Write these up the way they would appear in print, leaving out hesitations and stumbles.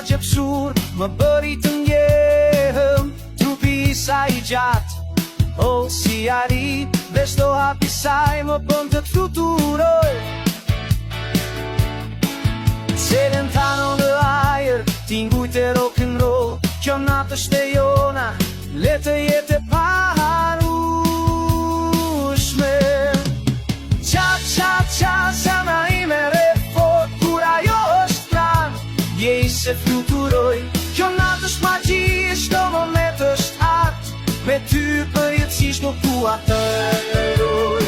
gjepsur, më bëri të ndjehëm, trupi sa i gjatë. O, si ari, dhe shto hapi saj më bën të fluturoj. Selen tano në ajer, ti ngujt e rock'n'roll. Kjo natë është e jona, le të jetë e paharueshme. Qa, qa, qa, zemra ime re fort, kur ajo është pranë, jej se fluturoj. Kjo natë është magji, çdo moment është art, me ty përjetësisht nuk dua të ndëroj.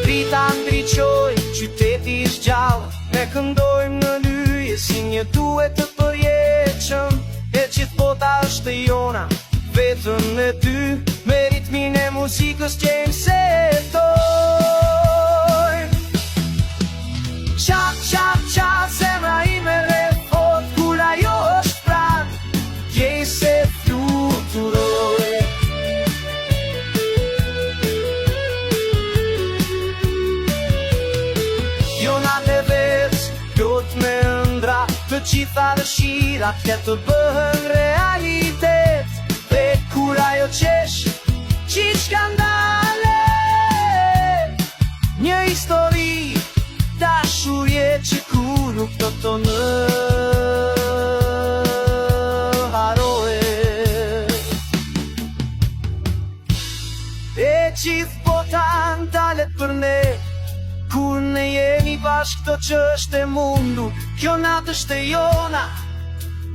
Drita ndriqoj, qyteti është gjallë, ne këndojmë në lyje si një duet të përjetshëm. E gjithë bota është e jona, vetëm me ty, me ritmin e muzikës që im setojmë. Qa, qa, qa, zemra ime re fort, kur ajo është pranë, jej se fluturoj. Jonat e vetë, plot me ëndra, të gjitha dëshirat që të bëhen realitet. Dhe kur ajo qesh, qiç skandale, një histori, dashurie që kur nuk do të në harohet. E gjithë bota ndalet për ne, kur ne jemi bashkë këto që është e mundur. Kjo natë është e jona,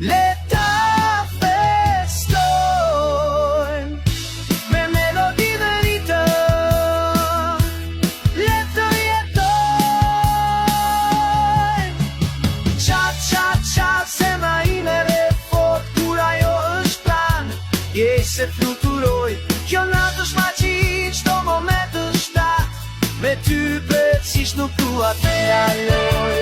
le ta festojmë me melodi dhe ritëm, le të jetojmë. Qa, qa, qa, zemra ime re fort, kur ajo është pranë, jej se fluturoj. Kjo natë është magji, çdo moment është art, me ty përjetësisht nuk dua të ndaloj.